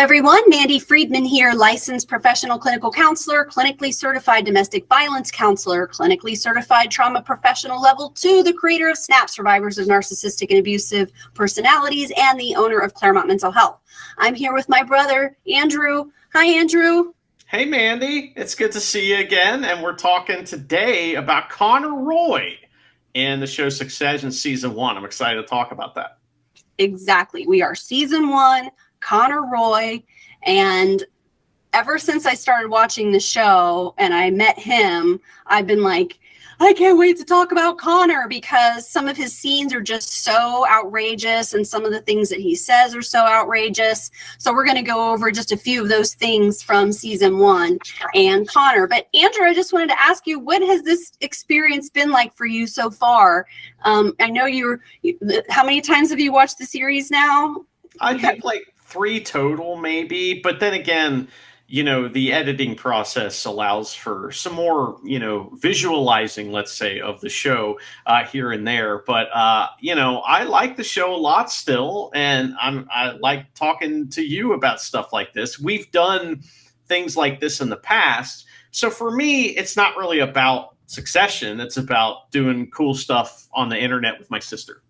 everyone, Mandy Friedman here, licensed professional clinical counselor, clinically certified domestic violence counselor, clinically certified trauma professional level 2, the creator of SNAP, survivors of narcissistic and abusive personalities, and the owner of Claremont Mental Health. I'm here with my brother, Andrew. Hi, Andrew. Hey, Mandy. It's good to see you again, and we're talking today about Connor Roy in the show Succession Season 1. I'm excited to talk about that. Exactly. We are Season 1. Connor Roy, and ever since I started watching the show and I met him, I've been like, I can't wait to talk about Connor because some of his scenes are just so outrageous and some of the things that he says are so outrageous. So we're going to go over just a few of those things from Season 1 and Connor. But Andrew, I just wanted to ask you, what has this experience been like for you so far? I know how many times have you watched the series now? I think like 3 total, maybe. But then again, the editing process allows for some more, visualizing, let's say, of the show here and there. But, I like the show a lot still. And I like talking to you about stuff like this. We've done things like this in the past. So for me, it's not really about Succession. It's about doing cool stuff on the internet with my sister.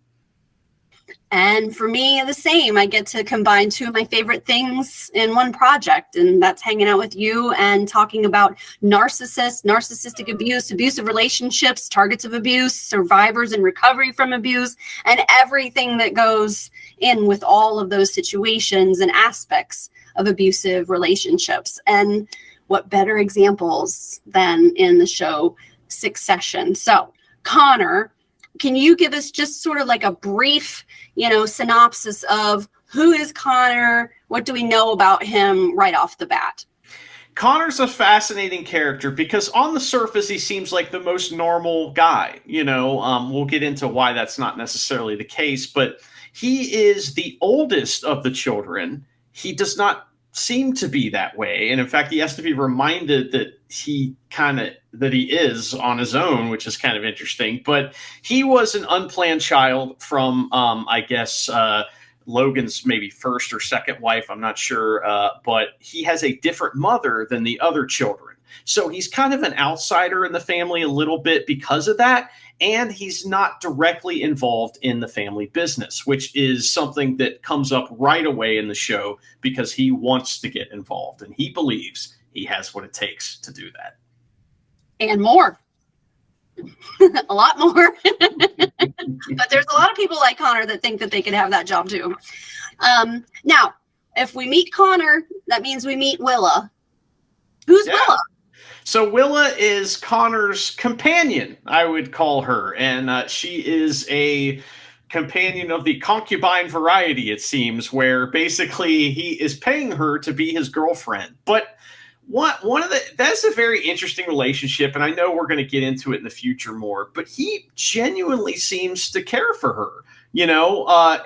And for me, the same. I get to combine 2 of my favorite things in one project, and that's hanging out with you and talking about narcissistic abuse, abusive relationships, targets of abuse, survivors and recovery from abuse, and everything that goes in with all of those situations and aspects of abusive relationships. And what better examples than in the show Succession? So, Connor, can you give us just sort of like a brief, synopsis of who is Connor? What do we know about him right off the bat? Connor's a fascinating character because on the surface, he seems like the most normal guy. We'll get into why that's not necessarily the case, but he is the oldest of the children. He does not seem to be that way. And in fact, he has to be reminded that he is on his own, which is kind of interesting. But he was an unplanned child from, Logan's maybe first or second wife. I'm not sure. But he has a different mother than the other children. So he's kind of an outsider in the family a little bit because of that. And he's not directly involved in the family business, which is something that comes up right away in the show because he wants to get involved and he believes he has what it takes to do that. And more. A lot more. But there's a lot of people like Connor that think that they could have that job too. Now, if we meet Connor, that means we meet Willa. Who's Willa? So Willa is Connor's companion, I would call her. And she is a companion of the concubine variety, it seems, where basically he is paying her to be his girlfriend. But that's a very interesting relationship. And I know we're going to get into it in the future more, but he genuinely seems to care for her,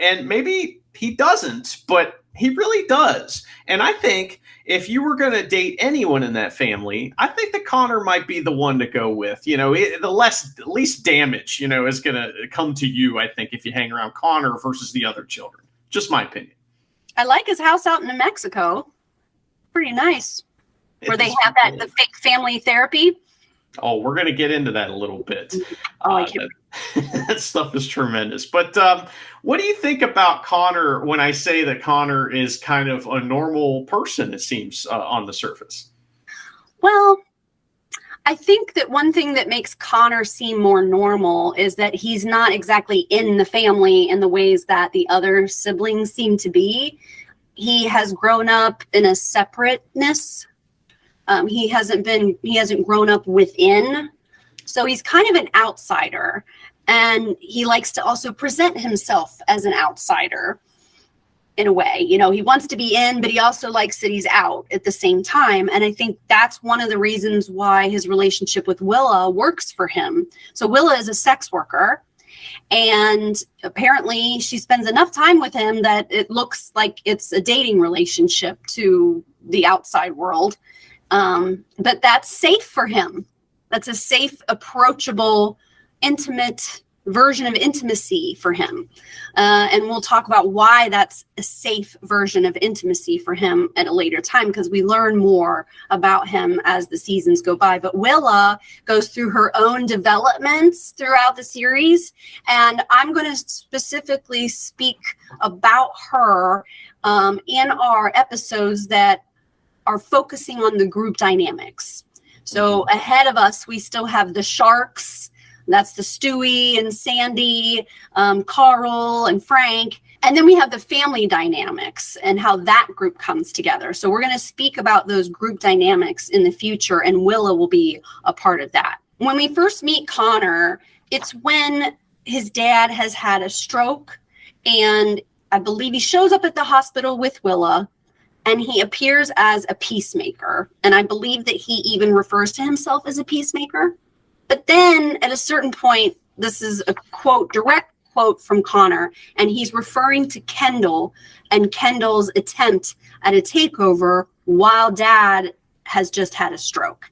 and maybe he doesn't, but he really does. And I think if you were going to date anyone in that family, I think that Connor might be the one to go with. The least damage, is going to come to you, I think, if you hang around Connor versus the other children. Just my opinion. I like his house out in New Mexico. Pretty nice. Where they have the fake family therapy. Oh, we're going to get into that a little bit. Oh, I can't. That stuff is tremendous. But what do you think about Connor when I say that Connor is kind of a normal person, it seems, on the surface? Well, I think that one thing that makes Connor seem more normal is that he's not exactly in the family in the ways that the other siblings seem to be. He has grown up in a separateness. He hasn't grown up within. So he's kind of an outsider, and he likes to also present himself as an outsider in a way. He wants to be in, but he also likes that he's out at the same time. And I think that's one of the reasons why his relationship with Willa works for him. So Willa is a sex worker, and apparently she spends enough time with him that it looks like it's a dating relationship to the outside world. But that's safe for him. That's a safe, approachable, intimate version of intimacy for him. And we'll talk about why that's a safe version of intimacy for him at a later time, because we learn more about him as the seasons go by. But Willa goes through her own developments throughout the series, and I'm going to specifically speak about her in our episodes that are focusing on the group dynamics. So ahead of us, we still have the Sharks. That's the Stewie and Sandy, Carl and Frank. And then we have the family dynamics and how that group comes together. So we're going to speak about those group dynamics in the future, and Willa will be a part of that. When we first meet Connor, it's when his dad has had a stroke, and I believe he shows up at the hospital with Willa, and he appears as a peacemaker. And I believe that he even refers to himself as a peacemaker. But then at a certain point, this is a quote, direct quote from Connor, and he's referring to Kendall and Kendall's attempt at a takeover while dad has just had a stroke.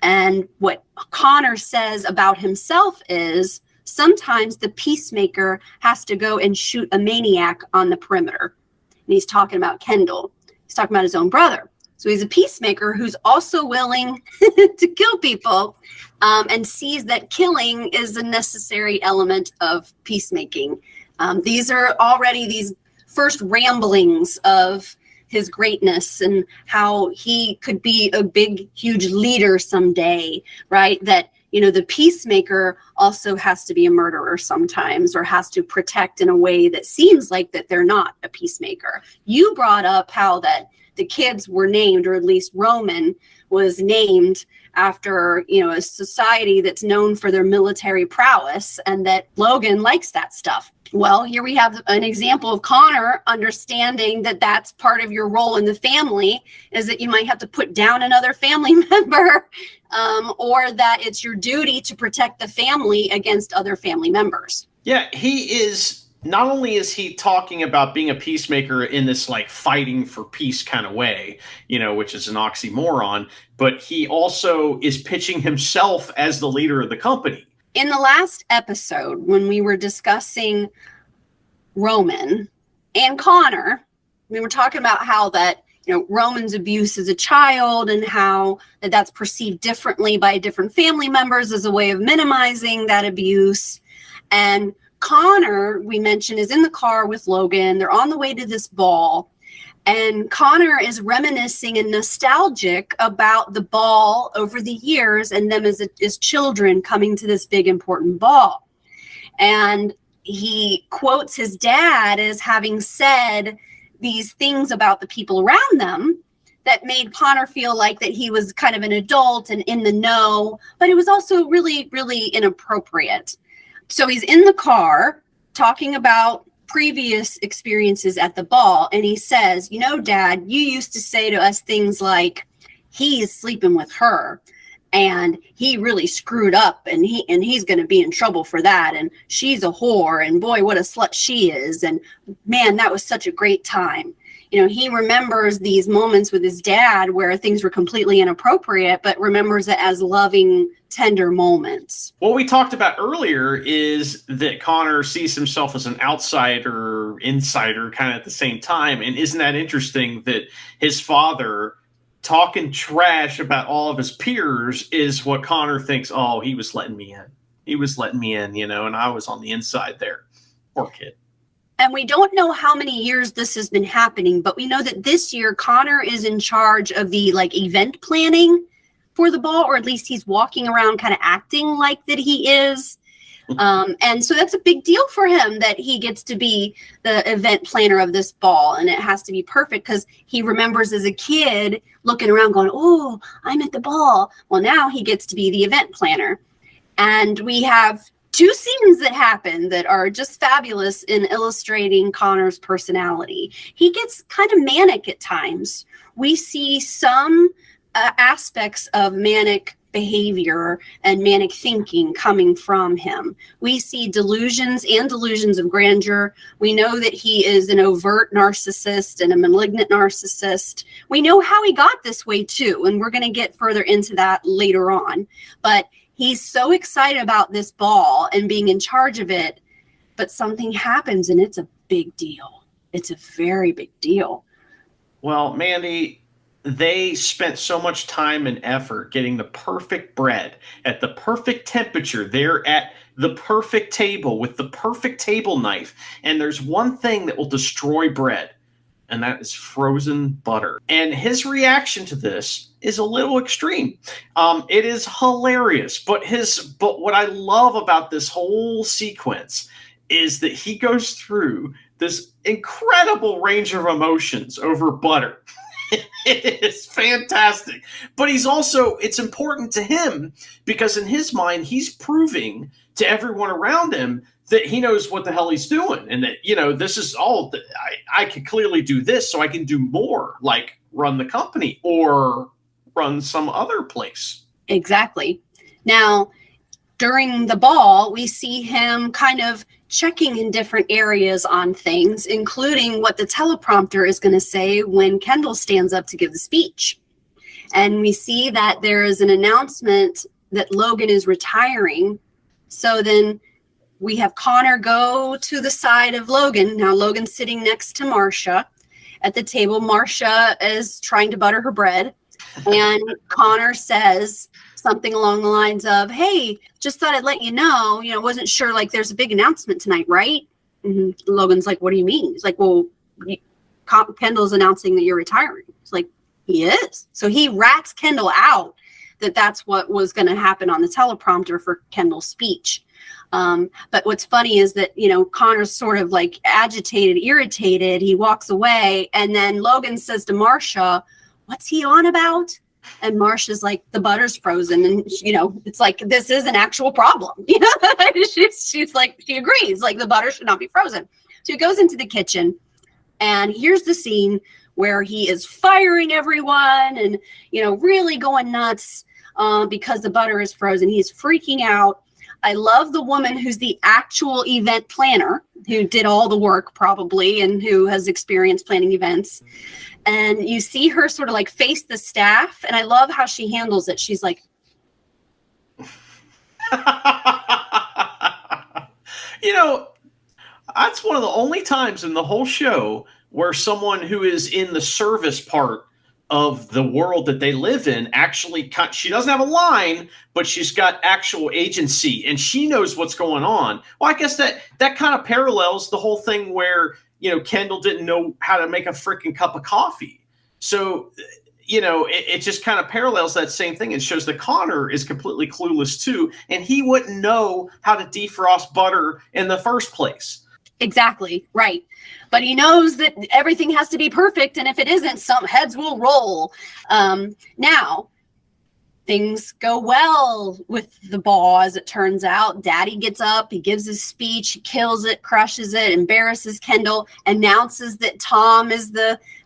And what Connor says about himself is sometimes the peacemaker has to go and shoot a maniac on the perimeter. And he's talking about Kendall. He's talking about his own brother. So he's a peacemaker who's also willing to kill people, and sees that killing is a necessary element of peacemaking. These are already these first ramblings of his greatness and how he could be a big, huge leader someday, right? That, you know, the peacemaker also has to be a murderer sometimes, or has to protect in a way that seems like that they're not a peacemaker. You brought up how that the kids were named, or at least Roman was named after, you know, a society that's known for their military prowess, and that Logan likes that stuff. Well, here we have an example of Connor understanding that that's part of your role in the family, is that you might have to put down another family member, or that it's your duty to protect the family against other family members. Yeah, he is. Not only is he talking about being a peacemaker in this like fighting for peace kind of way, you know, which is an oxymoron, but he also is pitching himself as the leader of the company. In the last episode, when we were discussing Roman and Connor, we were talking about how that, you know, Roman's abuse as a child, and how that's perceived differently by different family members as a way of minimizing that abuse. And Connor, we mentioned, is in the car with Logan. They're on the way to this ball, and Connor is reminiscing and nostalgic about the ball over the years and them as children coming to this big important ball. And he quotes his dad as having said these things about the people around them that made Connor feel like that he was kind of an adult and in the know, but it was also really, really inappropriate. So he's in the car talking about previous experiences at the ball, and he says, you know, Dad, you used to say to us things like, he's sleeping with her, and he really screwed up, and he's going to be in trouble for that, and she's a whore, and boy, what a slut she is, and man, that was such a great time. You know, he remembers these moments with his dad where things were completely inappropriate, but remembers it as loving, tender moments. What we talked about earlier is that Connor sees himself as an outsider, insider, kind of at the same time. And isn't that interesting that his father talking trash about all of his peers is what Connor thinks, oh, he was letting me in. He was letting me in, you know, and I was on the inside there. Poor kid. And we don't know how many years this has been happening, but we know that this year Connor is in charge of the event planning for the ball, or at least he's walking around kind of acting like that he is. And so that's a big deal for him that he gets to be the event planner of this ball, and it has to be perfect because he remembers as a kid looking around going, oh, I'm at the ball. Well, now he gets to be the event planner. And we have two scenes that happen that are just fabulous in illustrating Connor's personality. He gets kind of manic at times. We see some aspects of manic behavior and manic thinking coming from him. We see delusions and delusions of grandeur. We know that he is an overt narcissist and a malignant narcissist. We know how he got this way too, and we're going to get further into that later on. But He's so excited about this ball and being in charge of it, but something happens and it's a big deal. It's a very big deal. Well, Mandy, they spent so much time and effort getting the perfect bread at the perfect temperature. They're at the perfect table with the perfect table knife. And there's one thing that will destroy bread, and that is frozen butter. And his reaction to this is a little extreme. It is hilarious, but what I love about this whole sequence is that he goes through this incredible range of emotions over butter. It is fantastic. But it's important to him because in his mind, he's proving to everyone around him that he knows what the hell he's doing. And that, this is all, I can clearly do this, so I can do more, like run the company or run some other place. Exactly. Now, during the ball, we see him kind of checking in different areas on things, including what the teleprompter is going to say when Kendall stands up to give the speech. And we see that there is an announcement that Logan is retiring. So then we have Connor go to the side of Logan. Now Logan's sitting next to Marcia at the table. Marcia is trying to butter her bread. And Connor says something along the lines of, hey, just thought I'd let you know, wasn't sure, like, there's a big announcement tonight, right? Mm-hmm. Logan's like, what do you mean? He's like, well, Kendall's announcing that you're retiring. It's like, he is. So he rats Kendall out that that's what was going to happen on the teleprompter for Kendall's speech. But what's funny is that, Connor's sort of like agitated, irritated. He walks away, and then Logan says to Marcia, what's he on about? And Marcia's like, the butter's frozen. And, it's like, this is an actual problem. She's like, she agrees, like the butter should not be frozen. So he goes into the kitchen, and here's the scene where he is firing everyone and, really going nuts because the butter is frozen. He's freaking out. I love the woman who's the actual event planner, who did all the work probably and who has experience planning events. And you see her sort of like face the staff. And I love how she handles it. She's like, that's one of the only times in the whole show where someone who is in the service part of the world that they live in actually, she doesn't have a line, but she's got actual agency and she knows what's going on. Well, I guess that kind of parallels the whole thing where, Kendall didn't know how to make a freaking cup of coffee. So, it just kind of parallels that same thing and shows that Connor is completely clueless too. And he wouldn't know how to defrost butter in the first place. Exactly. Right. But he knows that everything has to be perfect. And if it isn't, some heads will roll. Now, things go well with the ball, as it turns out. Daddy gets up, he gives his speech, he kills it, crushes it, embarrasses Kendall, announces that Tom is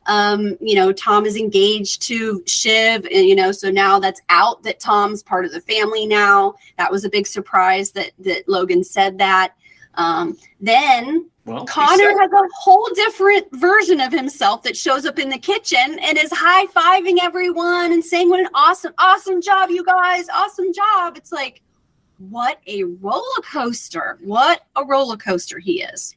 Tom is engaged to Shiv. And, so now that's out, that Tom's part of the family now. That was a big surprise that Logan said that. Then Connor has a whole different version of himself that shows up in the kitchen and is high-fiving everyone and saying, what an awesome job, you guys. Awesome job. It's like, what a roller coaster. What a roller coaster he is.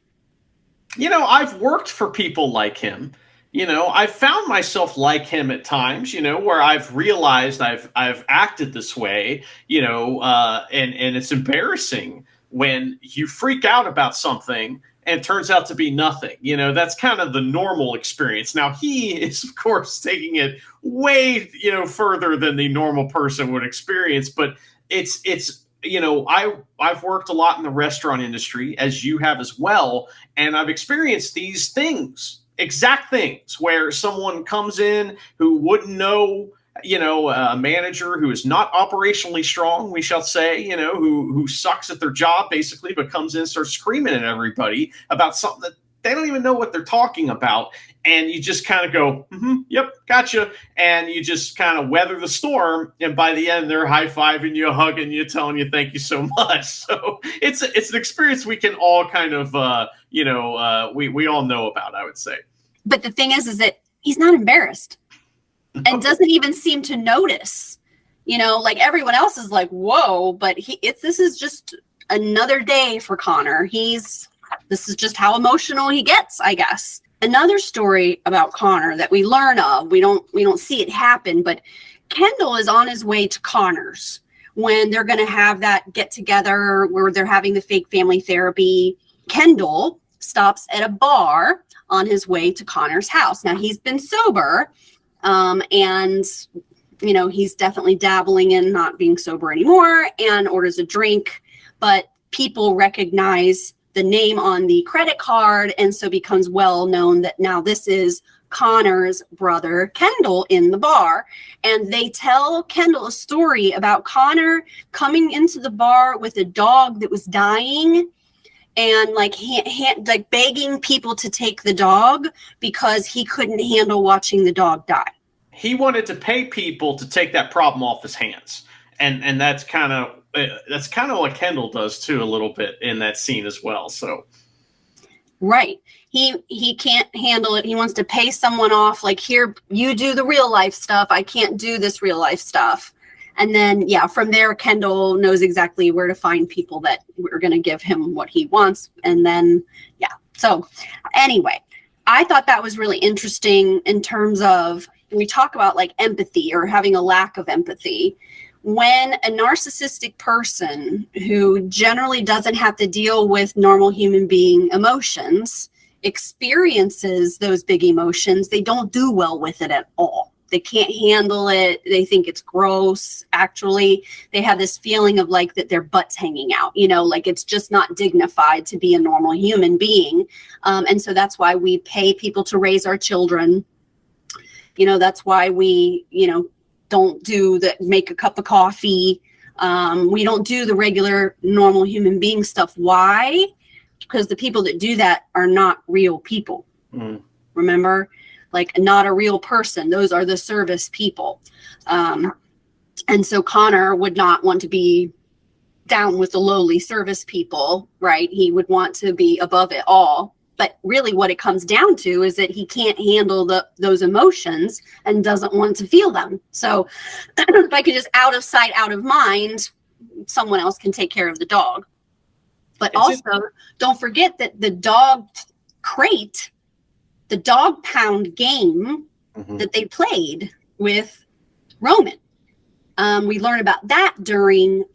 I've worked for people like him. I've found myself like him at times, where I've realized I've acted this way, and it's embarrassing when you freak out about something and it turns out to be nothing. That's kind of the normal experience. Now, he is, of course, taking it way, further than the normal person would experience. But it's I've worked a lot in the restaurant industry, as you have as well. And I've experienced these things, exact things, where someone comes in who wouldn't know, a manager who is not operationally strong, we shall say, who sucks at their job basically, but comes in and starts screaming at everybody about something that they don't even know what they're talking about. And you just kind of go, yep, gotcha. And you just kind of weather the storm. And by the end, they're high-fiving you, hugging you, telling you thank you so much. So it's an experience we can all kind of, we all know about, I would say. But the thing is that he's not embarrassed and doesn't even seem to notice Like everyone else is like, whoa, but this is just another day for Connor. This is just how emotional he gets, I guess. Another story about Connor that we learn of, we don't see it happen, but Kendall is on his way to Connor's when they're going to have that get together where they're having the fake family therapy. Kendall stops at a bar on his way to Connor's house. Now he's been sober, and he's definitely dabbling in not being sober anymore, and orders a drink, but people recognize the name on the credit card, and so becomes well known that now this is Connor's brother Kendall in the bar. And they tell Kendall a story about Connor coming into the bar with a dog that was dying, and like begging people to take the dog because he couldn't handle watching the dog die. He wanted to pay people to take that problem off his hands, and that's kind of what Kendall does too, a little bit in that scene as well. So right, he can't handle it. He wants to pay someone off, like, here, you do the real life stuff, I can't do this real life stuff. And then from there Kendall knows exactly where to find people that are going to give him what he wants. And then so anyway, I thought that was really interesting in terms of, we talk about like empathy or having a lack of empathy. When a narcissistic person who generally doesn't have to deal with normal human being emotions experiences those big emotions, they don't do well with it at all. They can't handle it. They think it's gross. Actually, they have this feeling of like that their butt's hanging out, like it's just not dignified to be a normal human being. And so that's why we pay people to raise our children. That's why we, don't make a cup of coffee. We don't do the regular normal human being stuff. Why? Because the people that do that are not real people. Remember, like, not a real person. Those are the service people. And so Connor would not want to be down with the lowly service people, right? He would want to be above it all. But really what it comes down to is that he can't handle those emotions and doesn't want to feel them. So if I could just out of sight, out of mind, someone else can take care of the dog. But don't forget that the dog crate, the dog pound game that they played with Roman. We learn about that during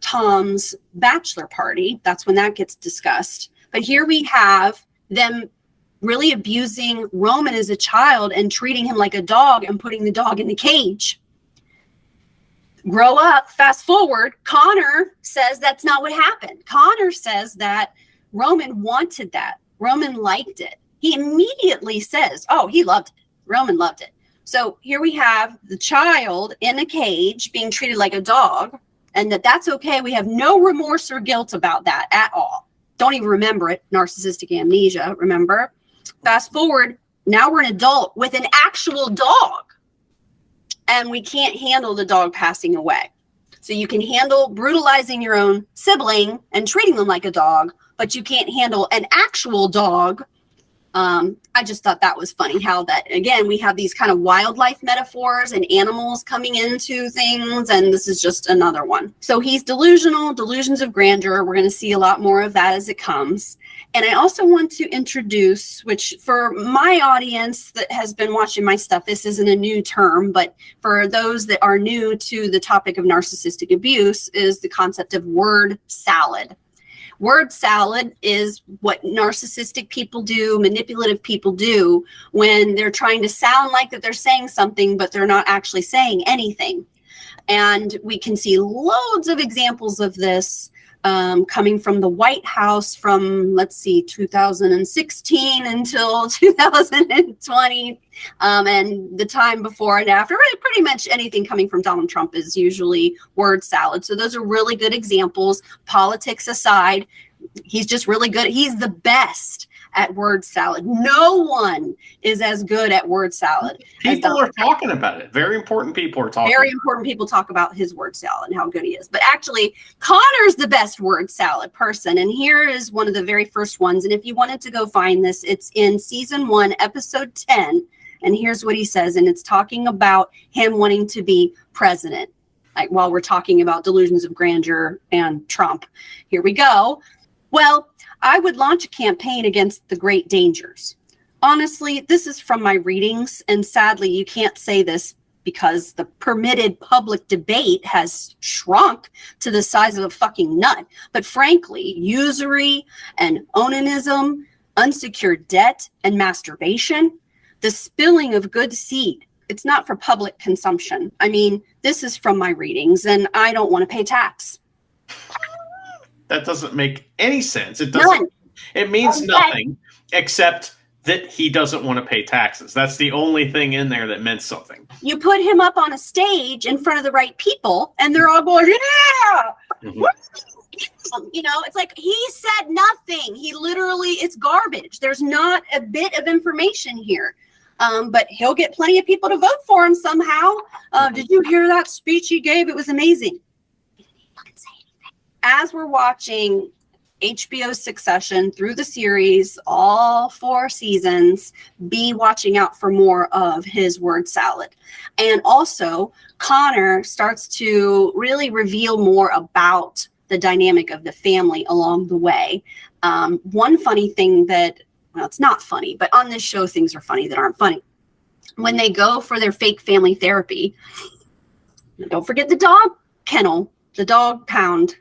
Tom's bachelor party. That's when that gets discussed. But here we have them really abusing Roman as a child and treating him like a dog and putting the dog in the cage. Grow up, fast forward, Connor says that's not what happened. Connor says that Roman wanted that. Roman liked it. He immediately says, oh, he loved it. Roman loved it. So here we have the child in a cage being treated like a dog, and that's okay. We have no remorse or guilt about that at all. Don't even remember it. Narcissistic amnesia, remember? Fast forward, now we're an adult with an actual dog, and we can't handle the dog passing away. So you can handle brutalizing your own sibling and treating them like a dog, but you can't handle an actual dog. I just thought that was funny how that, again, we have these kind of wildlife metaphors and animals coming into things, and this is just another one. So he's delusional, delusions of grandeur. We're going to see a lot more of that as it comes. And I also want to introduce, which for my audience that has been watching my stuff, this isn't a new term, but for those that are new to the topic of narcissistic abuse, is the concept of word salad. Word salad is what narcissistic people do, manipulative people do when they're trying to sound like that they're saying something, but they're not actually saying anything. And we can see loads of examples of this coming from the White House from, 2016 until 2020, and the time before and after. Pretty much anything coming from Donald Trump is usually word salad. So those are really good examples. Politics aside, he's just really good. He's the best at word salad. No one is as good at word salad. People are talking about it. Very important people are talking. Very important people talk about his word salad and how good he is. But actually, Connor's the best word salad person. And here is one of the very first ones. And if you wanted to go find this, it's in season 1, episode 10. And here's what he says. And it's talking about him wanting to be president. like while we're talking about delusions of grandeur and Trump. Here we go. Well, I would launch a campaign against the great dangers. Honestly, this is from my readings, and sadly, you can't say this because the permitted public debate has shrunk to the size of a fucking nut. But frankly, usury and onanism, unsecured debt, and masturbation, the spilling of good seed, it's not for public consumption. I mean, this is from my readings, and I don't want to pay tax. That doesn't make any sense. It doesn't. None. It means nothing except that he doesn't want to pay taxes. That's the only thing in there that meant something. You put him up on a stage in front of the right people, and they're all going, yeah! Mhm. You know, it's like he said nothing. He literally, it's garbage. There's not a bit of information here. But he'll get plenty of people to vote for him somehow. Did you hear that speech he gave? It was amazing. As we're watching HBO Succession through the series, all 4 seasons, be watching out for more of his word salad. And also, Connor starts to really reveal more about the dynamic of the family along the way. One funny thing that, well, it's not funny, but on this show, things are funny that aren't funny. When they go for their fake family therapy, don't forget the dog kennel, the dog pound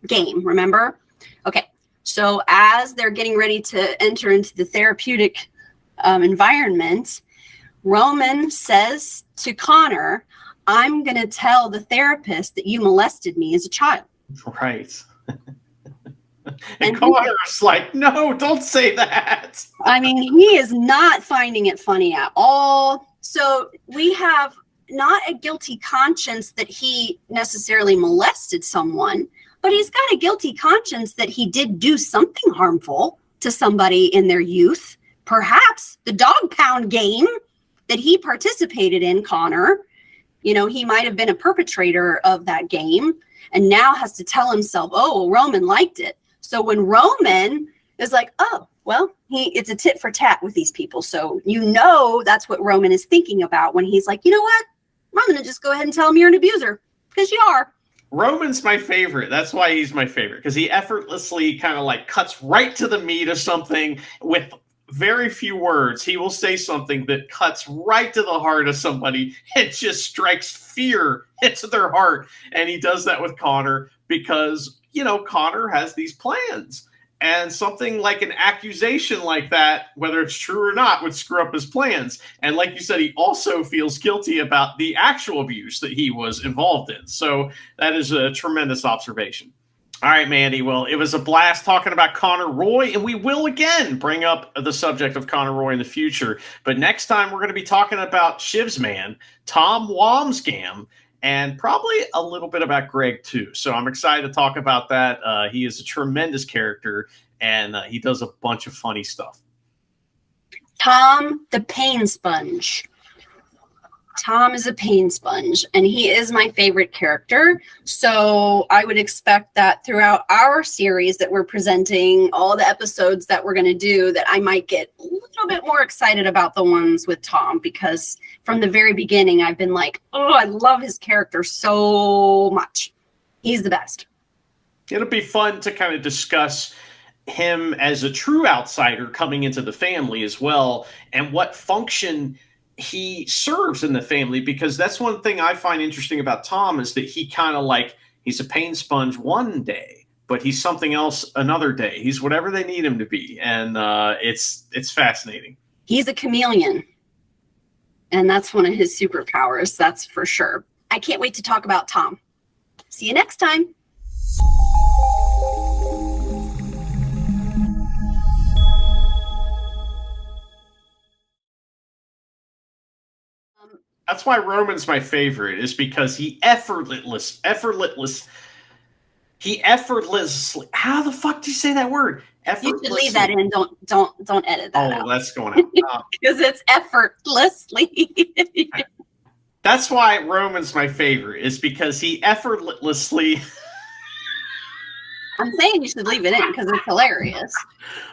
game, remember? Okay, so as they're getting ready to enter into the therapeutic environment, Roman says to Connor, I'm going to tell the therapist that you molested me as a child. Right. And Connor's like, no, don't say that. I mean, he is not finding it funny at all. So we have not a guilty conscience that he necessarily molested someone, but he's got a guilty conscience that he did do something harmful to somebody in their youth. Perhaps the dog pound game that he participated in, Connor, you know, he might have been a perpetrator of that game and now has to tell himself, oh, Roman liked it. So when Roman is like, oh, well, it's a tit for tat with these people. So you know that's what Roman is thinking about when he's like, you know what? I'm going to just go ahead and tell him you're an abuser, because you are. Roman's my favorite. That's why he's my favorite, because he effortlessly kind of like cuts right to the meat of something with very few words. He will say something that cuts right to the heart of somebody. It just strikes fear into their heart. And he does that with Connor because, you know, Connor has these plans. And something like an accusation like that, whether it's true or not, would screw up his plans. And like you said, he also feels guilty about the actual abuse that he was involved in. So that is a tremendous observation. All right, Mandy. Well, it was a blast talking about Connor Roy, and we will again bring up the subject of Connor Roy in the future. But next time we're going to be talking about Shiv's man, Tom Wamsgam, and probably a little bit about Greg, too. So I'm excited to talk about that. He is a tremendous character, and he does a bunch of funny stuff. Tom, the pain sponge. Tom is a pain sponge, and he is my favorite character. So I would expect that throughout our series that we're presenting, all the episodes that we're going to do, that I might get a little bit more excited about the ones with Tom, because from the very beginning, I've been like, oh, I love his character so much. He's the best. It'll be fun to kind of discuss him as a true outsider coming into the family as well, and what function he serves in the family, because that's one thing I find interesting about Tom is that he kind of like, he's a pain sponge one day, but he's something else another day. He's whatever they need him to be. And it's fascinating. He's a chameleon. And that's one of his superpowers. That's for sure. I can't wait to talk about Tom. See you next time. That's why Roman's my favorite, is because he effortlessly, how the fuck do you say that word? You should leave that in. Don't edit that out. Oh, that's going out. Because it's effortlessly. That's why Roman's my favorite, is because he effortlessly. I'm saying you should leave it in because it's hilarious.